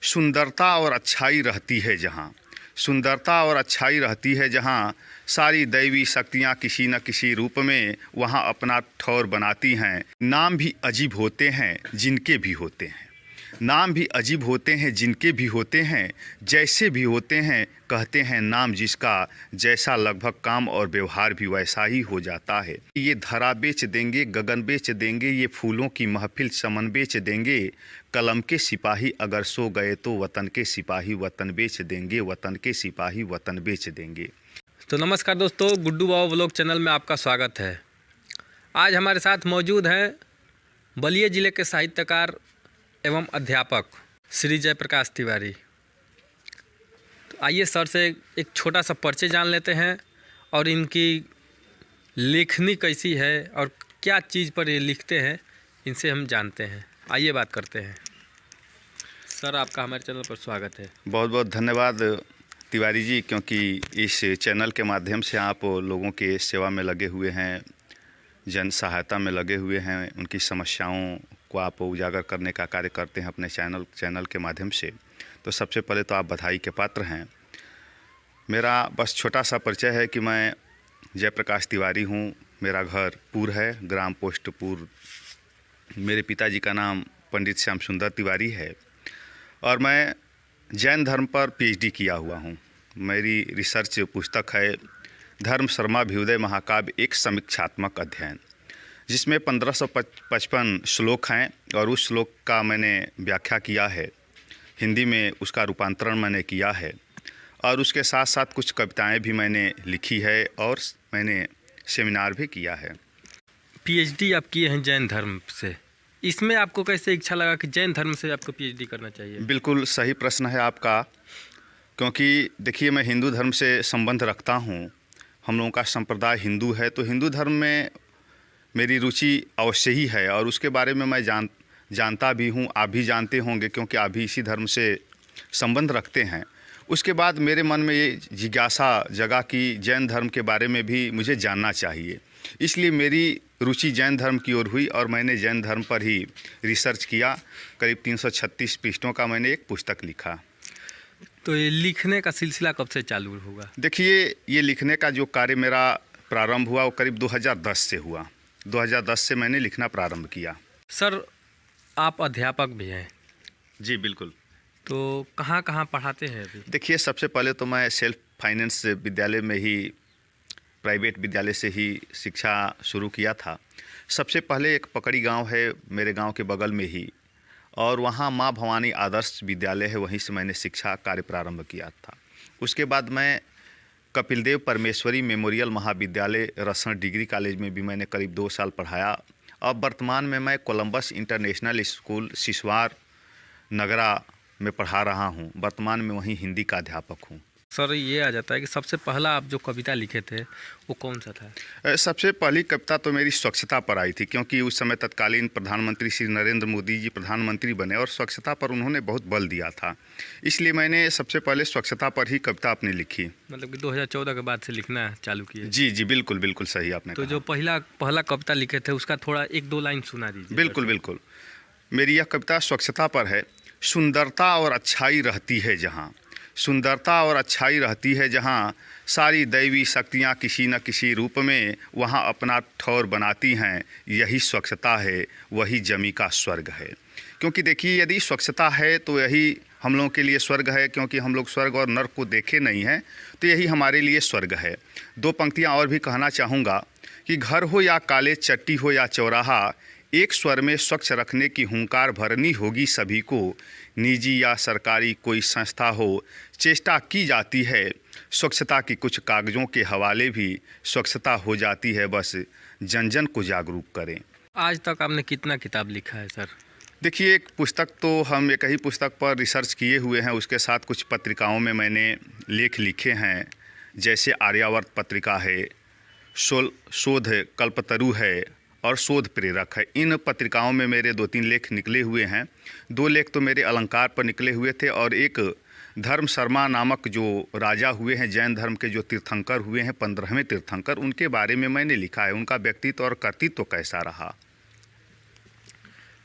सुंदरता और अच्छाई रहती है जहाँ, सुंदरता और अच्छाई रहती है जहाँ, सारी दैवी शक्तियाँ किसी न किसी रूप में वहाँ अपना ठौर बनाती हैं। नाम भी अजीब होते हैं जिनके भी होते हैं, नाम भी अजीब होते हैं जिनके भी होते हैं, जैसे भी होते हैं कहते हैं नाम जिसका, जैसा लगभग काम और व्यवहार भी वैसा ही हो जाता है। ये धरा बेच देंगे, गगन बेच देंगे, ये फूलों की महफिल चमन बेच देंगे, कलम के सिपाही अगर सो गए तो वतन के सिपाही वतन बेच देंगे, वतन के सिपाही वतन बेच देंगे। तो नमस्कार दोस्तों, गुड्डू बाबा व्लॉग चैनल में आपका स्वागत है। आज हमारे साथ मौजूद हैं बलिया ज़िले के साहित्यकार एवं अध्यापक श्री जयप्रकाश तिवारी। तो आइए सर से एक छोटा सा परिचय जान लेते हैं और इनकी लेखनी कैसी है और क्या चीज़ पर ये लिखते हैं, इनसे हम जानते हैं। आइए बात करते हैं। सर, आपका हमारे चैनल पर स्वागत है। बहुत बहुत धन्यवाद तिवारी जी, क्योंकि इस चैनल के माध्यम से आप लोगों के सेवा में लगे हुए हैं, जन सहायता में लगे हुए हैं, उनकी समस्याओं को आप उजागर करने का कार्य करते हैं अपने चैनल के माध्यम से। तो सबसे पहले तो आप बधाई के पात्र हैं। मेरा बस छोटा सा परिचय है कि मैं जयप्रकाश तिवारी हूँ। मेरा घर पूर है, ग्राम पोस्ट पूर। मेरे पिताजी का नाम पंडित श्याम सुंदर तिवारी है और मैं जैन धर्म पर पीएचडी किया हुआ हूँ। मेरी रिसर्च पुस्तक है धर्म शर्माभ्युदय महाकाव्य, एक समीक्षात्मक अध्ययन, जिसमें 1555 श्लोक हैं और उस श्लोक का मैंने व्याख्या किया है, हिंदी में उसका रूपांतरण मैंने किया है और उसके साथ साथ कुछ कविताएं भी मैंने लिखी है और मैंने सेमिनार भी किया है। पीएचडी आप किए हैं जैन धर्म से, इसमें आपको कैसे इच्छा लगा कि जैन धर्म से आपको पीएचडी करना चाहिए? बिल्कुल सही प्रश्न है आपका, क्योंकि देखिए मैं हिंदू धर्म से संबंध रखता हूँ। हम लोगों का संप्रदाय हिंदू है, तो हिंदू धर्म में मेरी रुचि अवश्य ही है और उसके बारे में मैं जानता भी हूँ। आप भी जानते होंगे क्योंकि आप भी इसी धर्म से संबंध रखते हैं। उसके बाद मेरे मन में ये जिज्ञासा जगा कि जैन धर्म के बारे में भी मुझे जानना चाहिए, इसलिए मेरी रुचि जैन धर्म की ओर हुई और मैंने जैन धर्म पर ही रिसर्च किया। करीब 336 पृष्ठों का मैंने एक पुस्तक लिखा। तो ये लिखने का सिलसिला कब से चालू होगा? देखिए, ये लिखने का जो कार्य मेरा प्रारंभ हुआ वो करीब 2010 से हुआ। 2010 से मैंने लिखना प्रारंभ किया। सर, आप अध्यापक भी हैं? जी बिल्कुल। तो कहाँ कहाँ पढ़ाते हैं अभी? देखिए, सबसे पहले तो मैं सेल्फ फाइनेंस विद्यालय में ही, प्राइवेट विद्यालय से ही शिक्षा शुरू किया था। सबसे पहले एक पकड़ी गांव है मेरे गांव के बगल में ही, और वहां माँ भवानी आदर्श विद्यालय है, वहीं से मैंने शिक्षा कार्य प्रारंभ किया था। उसके बाद मैं कपिलदेव परमेश्वरी मेमोरियल महाविद्यालय रसण डिग्री कॉलेज में भी मैंने करीब 2 साल पढ़ाया। अब वर्तमान में मैं कोलंबस इंटरनेशनल स्कूल सिसवार नगरा में पढ़ा रहा हूं। वर्तमान में वहीं हिंदी का अध्यापक हूं। सर, ये आ जाता है कि सबसे पहला आप जो कविता लिखे थे वो कौन सा था? सबसे पहली कविता तो मेरी स्वच्छता पर आई थी, क्योंकि उस समय तत्कालीन प्रधानमंत्री श्री नरेंद्र मोदी जी प्रधानमंत्री बने और स्वच्छता पर उन्होंने बहुत बल दिया था, इसलिए मैंने सबसे पहले स्वच्छता पर ही कविता अपनी लिखी। मतलब कि 2014 के बाद से लिखना चालू किए? जी जी बिल्कुल बिल्कुल सही आपने तो कहा। जो पहला कविता लिखे थे उसका थोड़ा 1-2 लाइन सुना दीजिए। बिल्कुल बिल्कुल। मेरी यह कविता स्वच्छता पर है। सुंदरता और अच्छाई रहती है जहाँ, सुंदरता और अच्छाई रहती है जहाँ, सारी दैवी शक्तियाँ किसी न किसी रूप में वहाँ अपना ठौर बनाती हैं। यही स्वच्छता है, वही जमी का स्वर्ग है। क्योंकि देखिए, यदि स्वच्छता है तो यही हम लोगों के लिए स्वर्ग है, क्योंकि हम लोग स्वर्ग और नर्क को देखे नहीं हैं, तो यही हमारे लिए स्वर्ग है। 2 पंक्तियाँ और भी कहना चाहूँगा कि घर हो या कॉलेज, चट्टी हो या चौराहा, एक स्वर में स्वच्छ रखने की हुंकार भरनी होगी सभी को। निजी या सरकारी कोई संस्था हो, चेष्टा की जाती है स्वच्छता की, कुछ कागज़ों के हवाले भी स्वच्छता हो जाती है, बस जन जन को जागरूक करें। आज तक आपने कितना किताब लिखा है सर? देखिए, एक पुस्तक तो हम एक ही पुस्तक पर रिसर्च किए हुए हैं, उसके साथ कुछ पत्रिकाओं में मैंने लेख लिखे हैं, जैसे आर्यावर्त पत्रिका है, शोध कल्पतरु है और शोध प्रेरक है। इन पत्रिकाओं में मेरे 2-3 लेख निकले हुए हैं। 2 लेख तो मेरे अलंकार पर निकले हुए थे और एक धर्म शर्मा नामक जो राजा हुए हैं जैन धर्म के, जो तीर्थंकर हुए हैं, 15वें तीर्थंकर, उनके बारे में मैंने लिखा है, उनका व्यक्तित्व और कर्तृत्व कैसा रहा।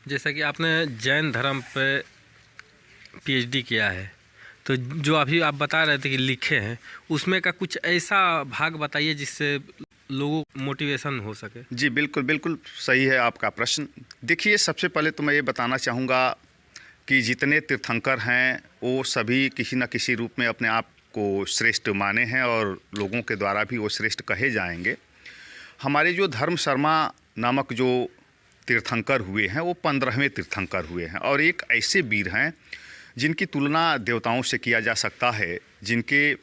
जैसा कि आपने जैन धर्म पे पीएचडी किया है, तो जो अभी आप बता रहे थे कि लिखे हैं, उसमें का कुछ ऐसा भाग बताइए जिससे लोगों को मोटिवेशन हो सके। जी बिल्कुल बिल्कुल सही है आपका प्रश्न। देखिए, सबसे पहले तो मैं ये बताना चाहूँगा कि जितने तीर्थंकर हैं वो सभी किसी न किसी रूप में अपने आप को श्रेष्ठ माने हैं और लोगों के द्वारा भी वो श्रेष्ठ कहे जाएंगे। हमारे जो धर्म शर्मा नामक जो तीर्थंकर हुए हैं वो 15वें तीर्थंकर हुए हैं और एक ऐसे वीर हैं जिनकी तुलना देवताओं से किया जा सकता है, जिनके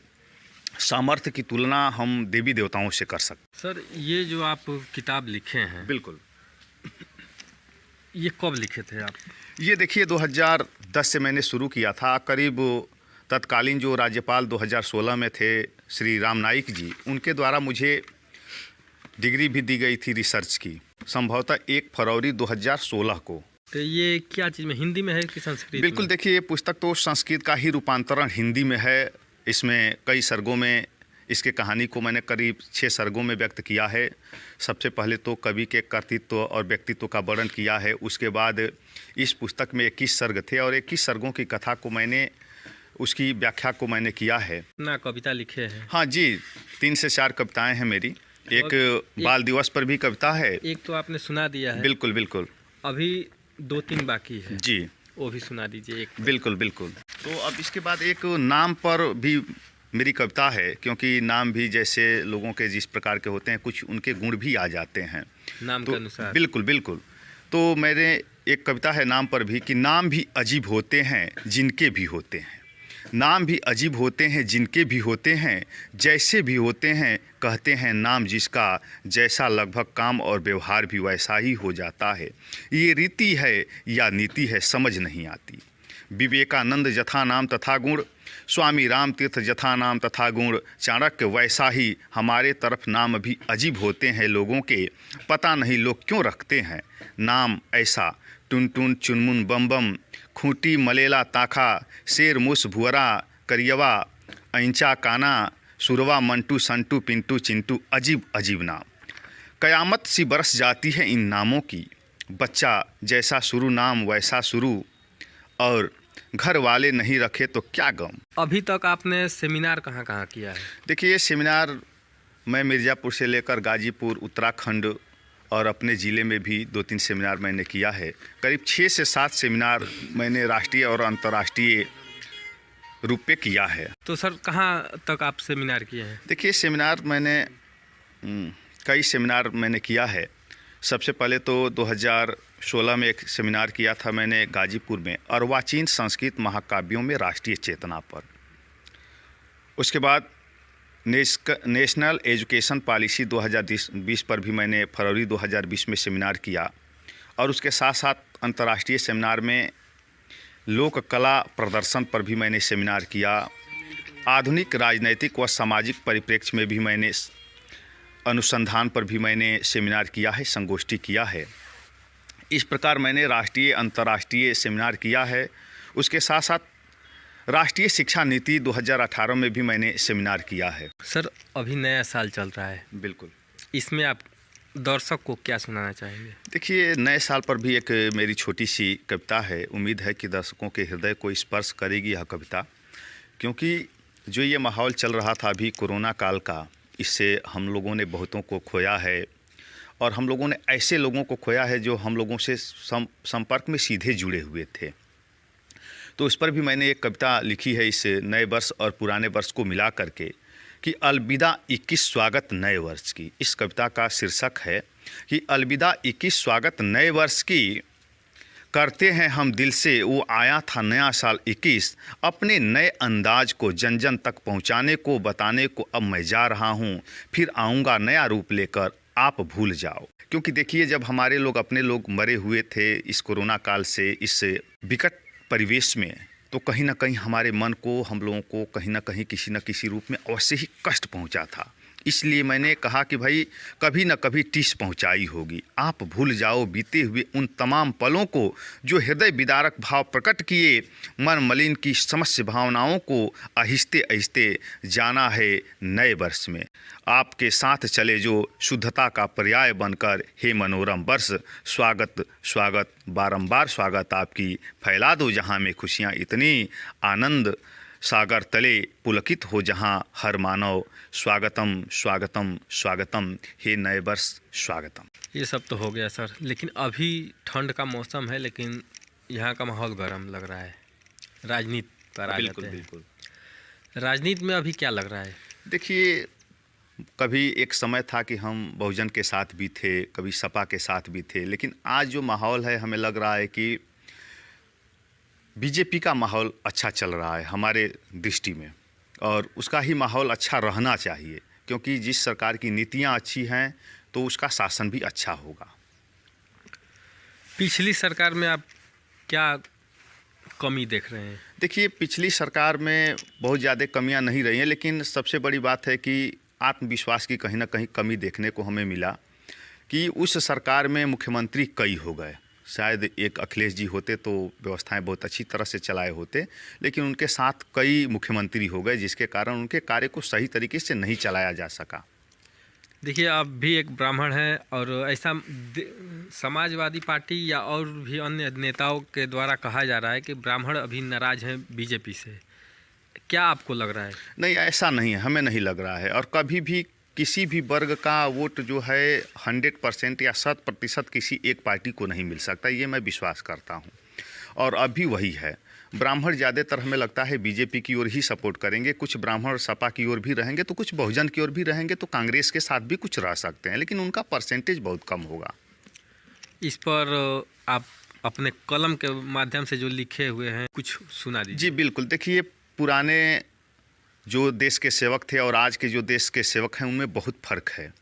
सामर्थ्य की तुलना हम देवी देवताओं से कर सकते। सर, ये जो आप किताब लिखे हैं, बिल्कुल, ये कब लिखे थे आप? ये देखिए 2010 से मैंने शुरू किया था। करीब तत्कालीन जो राज्यपाल 2016 में थे श्री राम नाईक जी, उनके द्वारा मुझे डिग्री भी दी गई थी रिसर्च की, संभवतः 1 फरवरी 2016 को। तो ये क्या चीज़ में, हिंदी में है कि संस्कृत? बिल्कुल, देखिए ये पुस्तक तो संस्कृत का ही रूपांतरण हिंदी में है। इसमें कई सर्गों में इसके कहानी को मैंने करीब 6 सर्गों में व्यक्त किया है। सबसे पहले तो कवि के कर्तृत्व और व्यक्तित्व का वर्णन किया है। उसके बाद इस पुस्तक में 21 सर्ग थे और 21 सर्गों की कथा को मैंने, उसकी व्याख्या को मैंने किया है। ना कविता लिखे हैं? हाँ जी, 3 से 4 कविताएं हैं मेरी। एक बाल दिवस पर भी कविता है। एक तो आपने सुना दिया है। बिल्कुल बिल्कुल। अभी 2-3 बाकी है जी, वो भी सुना दीजिए एक। बिल्कुल बिल्कुल। तो अब इसके बाद एक नाम पर भी मेरी कविता है, क्योंकि नाम भी जैसे लोगों के जिस प्रकार के होते हैं, कुछ उनके गुण भी आ जाते हैं नाम तो के अनुसार। बिल्कुल बिल्कुल। तो मेरे एक कविता है नाम पर भी कि नाम भी अजीब होते हैं जिनके भी होते हैं, नाम भी अजीब होते हैं जिनके भी होते हैं, जैसे भी होते हैं कहते हैं नाम जिसका, जैसा लगभग काम और व्यवहार भी वैसा ही हो जाता है। ये रीति है या नीति है समझ नहीं आती। विवेकानंद जथा नाम तथा गुण, स्वामी राम तीर्थ जथा नाम तथा गुण, चाणक्य वैसा ही हमारे तरफ नाम भी अजीब होते हैं लोगों के, पता नहीं लोग क्यों रखते हैं नाम ऐसा। टुन टुन चुनमुन बम बम, खूंटी मलेला ताखा, शेर मुस भुअरा करियवा, ऐंचा काना, सुरवा मंटू संटू पिंटू चिंटू, अजीब अजीब नाम। कयामत सी बरस जाती है इन नामों की, बच्चा जैसा शुरू नाम वैसा शुरू, और घर वाले नहीं रखे तो क्या गम। अभी तक आपने सेमिनार कहाँ कहाँ किया है? देखिए, सेमिनार मैं मिर्ज़ापुर से लेकर गाजीपुर, उत्तराखंड और अपने ज़िले में भी 2-3 सेमिनार मैंने किया है। करीब 6 से 7 सेमिनार मैंने राष्ट्रीय और अंतर्राष्ट्रीय रूप पे किया है। तो सर, कहाँ तक आप सेमिनार किए हैं? देखिए, सेमिनार मैंने कई सेमिनार मैंने किया है। सबसे पहले तो 2016 में एक सेमिनार किया था मैंने गाजीपुर में, अर्वाचीन संस्कृत महाकाव्यों में राष्ट्रीय चेतना पर। उसके बाद नेशनल एजुकेशन पॉलिसी 2020 पर भी मैंने फरवरी 2020 में सेमिनार किया, और उसके साथ साथ अंतर्राष्ट्रीय सेमिनार में लोक कला प्रदर्शन पर भी मैंने सेमिनार किया। आधुनिक राजनैतिक व सामाजिक परिप्रेक्ष्य में भी मैंने अनुसंधान पर भी मैंने सेमिनार किया है, संगोष्ठी किया है। इस प्रकार मैंने राष्ट्रीय अंतर्राष्ट्रीय सेमिनार किया है। उसके साथ साथ राष्ट्रीय शिक्षा नीति 2018 में भी मैंने सेमिनार किया है। सर, अभी नया साल चल रहा है, बिल्कुल, इसमें आप दर्शक को क्या सुनाना चाहेंगे? देखिए, नए साल पर भी एक मेरी छोटी सी कविता है। उम्मीद है कि दर्शकों के हृदय को स्पर्श करेगी यह कविता, क्योंकि जो ये माहौल चल रहा था अभी कोरोना काल का, इससे हम लोगों ने बहुतों को खोया है, और हम लोगों ने ऐसे लोगों को खोया है जो हम लोगों से संपर्क में सीधे जुड़े हुए थे। तो उस पर भी मैंने एक कविता लिखी है इस नए वर्ष और पुराने वर्ष को मिला करके, कि अलविदा 21 स्वागत नए वर्ष की। इस कविता का शीर्षक है कि अलविदा 21 स्वागत नए वर्ष की, करते हैं हम दिल से वो आया था नया साल 21, अपने नए अंदाज को जन जन तक पहुंचाने को बताने को अब मैं जा रहा हूं, फिर आऊँगा नया रूप लेकर, आप भूल जाओ। क्योंकि देखिए, जब हमारे लोग अपने लोग मरे हुए थे इस कोरोना काल से, इस विकट परिवेश में, तो कहीं ना कहीं हमारे मन को, हम लोगों को कहीं ना कहीं किसी न किसी रूप में अवश्य ही कष्ट पहुंचा था। इसलिए मैंने कहा कि भाई कभी न कभी टीस पहुंचाई होगी। आप भूल जाओ बीते हुए उन तमाम पलों को जो हृदय विदारक भाव प्रकट किए, मन मलिन की समस्त भावनाओं को आहिस्ते आहिस्ते जाना है नए वर्ष में। आपके साथ चले जो शुद्धता का पर्याय बनकर, हे मनोरम वर्ष, स्वागत स्वागत बारंबार स्वागत आपकी, फैला दो जहां में खुशियां इतनी, आनंद सागर तले पुलकित हो जहां हर मानव, स्वागतम स्वागतम स्वागतम, हे नए वर्ष स्वागतम। ये सब तो हो गया सर, लेकिन अभी ठंड का मौसम है, लेकिन यहाँ का माहौल गर्म लग रहा है। राजनीति पर आ जाते हैं। बिल्कुल। राजनीति में अभी क्या लग रहा है? देखिए, कभी एक समय था कि हम बहुजन के साथ भी थे, कभी सपा के साथ भी थे, लेकिन आज जो माहौल है हमें लग रहा है कि बीजेपी का माहौल अच्छा चल रहा है हमारे दृष्टि में, और उसका ही माहौल अच्छा रहना चाहिए, क्योंकि जिस सरकार की नीतियां अच्छी हैं तो उसका शासन भी अच्छा होगा। पिछली सरकार में आप क्या कमी देख रहे हैं? देखिए, पिछली सरकार में बहुत ज़्यादा कमियां नहीं रही हैं, लेकिन सबसे बड़ी बात है कि आत्मविश्वास की कहीं ना कहीं कमी देखने को हमें मिला कि उस सरकार में मुख्यमंत्री कई हो गए। शायद एक अखिलेश जी होते तो व्यवस्थाएं बहुत अच्छी तरह से चलाए होते, लेकिन उनके साथ कई मुख्यमंत्री हो गए, जिसके कारण उनके कार्य को सही तरीके से नहीं चलाया जा सका। देखिए, आप भी एक ब्राह्मण हैं और ऐसा समाजवादी पार्टी या और भी अन्य नेताओं के द्वारा कहा जा रहा है कि ब्राह्मण अभी नाराज हैं बीजेपी से। क्या आपको लग रहा है? नहीं, ऐसा नहीं है, हमें नहीं लग रहा है। और कभी भी किसी भी वर्ग का वोट जो है 100% या 100% किसी एक पार्टी को नहीं मिल सकता, ये मैं विश्वास करता हूँ। और अभी वही है, ब्राह्मण ज़्यादातर हमें लगता है बीजेपी की ओर ही सपोर्ट करेंगे। कुछ ब्राह्मण सपा की ओर भी रहेंगे, तो कुछ बहुजन की ओर भी रहेंगे, तो कांग्रेस के साथ भी कुछ रह सकते हैं, लेकिन उनका परसेंटेज बहुत कम होगा। इस पर आप अपने कलम के माध्यम से जो लिखे हुए हैं कुछ सुना दीजिए। जी बिल्कुल। देखिए, पुराने जो देश के सेवक थे और आज के जो देश के सेवक हैं उनमें बहुत फ़र्क है।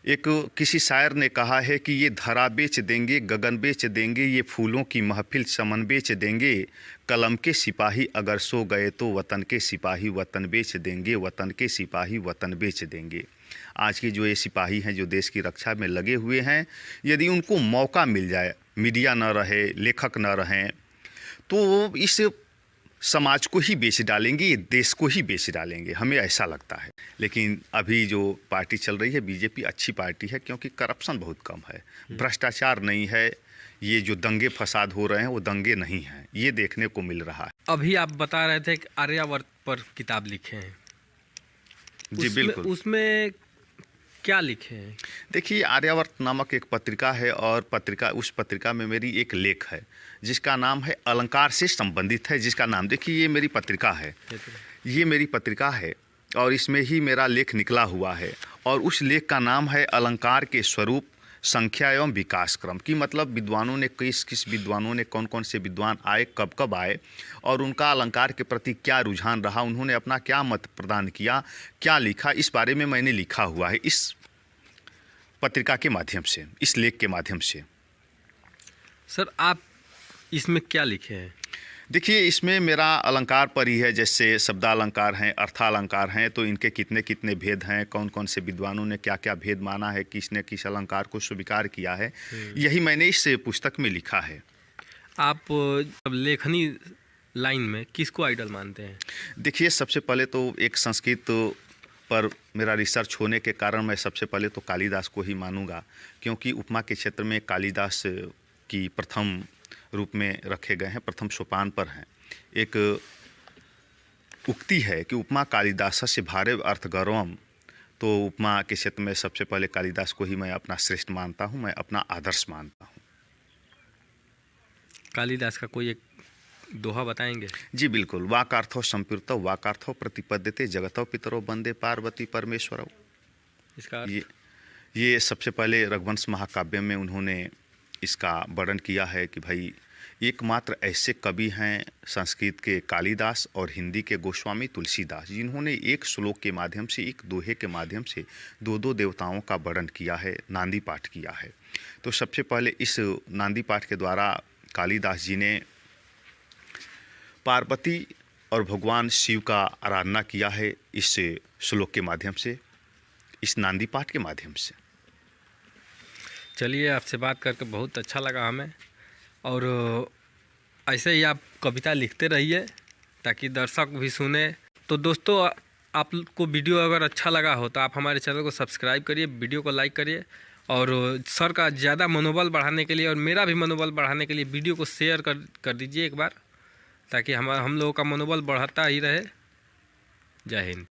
एक किसी शायर ने कहा है कि ये धरा बेच देंगे, गगन बेच देंगे, ये फूलों की महफिल चमन बेच देंगे, कलम के सिपाही अगर सो गए तो वतन के सिपाही वतन बेच देंगे, वतन के सिपाही वतन बेच देंगे। आज के जो ये सिपाही हैं जो देश की रक्षा में लगे हुए हैं, यदि उनको मौका मिल जाए, मीडिया न रहे, लेखक न रहें, तो इस समाज को ही बेच डालेंगे, ये देश को ही बेच डालेंगे, हमें ऐसा लगता है। लेकिन अभी जो पार्टी चल रही है बीजेपी, अच्छी पार्टी है, क्योंकि करप्शन बहुत कम है, भ्रष्टाचार नहीं है, ये जो दंगे फसाद हो रहे हैं वो दंगे नहीं हैं, ये देखने को मिल रहा है। अभी आप बता रहे थे कि आर्यावर्त पर किताब लिखे हैं। जी बिल्कुल। उसमें क्या लिखे हैं? देखिए, आर्यावर्त नामक एक पत्रिका है, और उस पत्रिका में मेरी एक लेख है जिसका नाम है अलंकार से संबंधित है, जिसका नाम, देखिए ये मेरी पत्रिका है, ये मेरी पत्रिका है और इसमें ही मेरा लेख निकला हुआ है, और उस लेख का नाम है अलंकार के स्वरूप, संख्या एवं विकास क्रम। की मतलब विद्वानों ने किस विद्वानों ने, कौन कौन से विद्वान आए, कब कब आए, और उनका अलंकार के प्रति क्या रुझान रहा, उन्होंने अपना क्या मत प्रदान किया, क्या लिखा, इस बारे में मैंने लिखा हुआ है इस पत्रिका के माध्यम से, इस लेख के माध्यम से। सर, आप इसमें क्या लिखे हैं? देखिए, इसमें मेरा अलंकार पर ही है, जैसे शब्दालंकार हैं, अर्थालंकार हैं, तो इनके कितने कितने भेद हैं, कौन कौन से विद्वानों ने क्या क्या भेद माना है, किसने किस अलंकार को स्वीकार किया है, यही मैंने इस पुस्तक में लिखा है। आप लेखनी लाइन में किसको आइडल मानते हैं? देखिए, सबसे पहले तो एक संस्कृत पर मेरा रिसर्च होने के कारण मैं सबसे पहले तो कालिदास को ही मानूंगा, क्योंकि उपमा के क्षेत्र में कालिदास की प्रथम रूप में रखे गए हैं, प्रथम सोपान पर हैं। एक उक्ति है कि उपमा कालिदासस्य भारे अर्थ गौरवम, तो उपमा के क्षेत्र में सबसे पहले कालिदास को ही मैं अपना श्रेष्ठ मानता हूँ, मैं अपना आदर्श मानता हूँ। कालिदास का कोई एक दोहा बताएंगे? जी बिल्कुल। वाकार्थो संपूर्तो वाकार्थो प्रतिपद्यते जगतो पितरो वंदे पार्वती परमेश्वरौ। इसका ये सबसे पहले रघुवंश महाकाव्य में उन्होंने इसका वर्णन किया है कि भाई एकमात्र ऐसे कवि हैं संस्कृत के कालिदास और हिंदी के गोस्वामी तुलसीदास, जिन्होंने एक श्लोक के माध्यम से, एक दोहे के माध्यम से दो देवताओं का वर्णन किया है, नांदी पाठ किया है। तो सबसे पहले इस नांदी पाठ के द्वारा कालिदास जी ने पार्वती और भगवान शिव का आराधना किया है इस श्लोक के माध्यम से। इस नांदी पाठ के माध्यम से। चलिए, आपसे बात करके बहुत अच्छा लगा हमें, और ऐसे ही आप कविता लिखते रहिए ताकि दर्शक भी सुने। तो दोस्तों, आपको वीडियो अगर अच्छा लगा हो तो आप हमारे चैनल को सब्सक्राइब करिए, वीडियो को लाइक करिए, और सर का ज़्यादा मनोबल बढ़ाने के लिए और मेरा भी मनोबल बढ़ाने के लिए वीडियो को शेयर कर दीजिए एक बार, ताकि हम लोगों का मनोबल बढ़ता ही रहे। जय हिंद।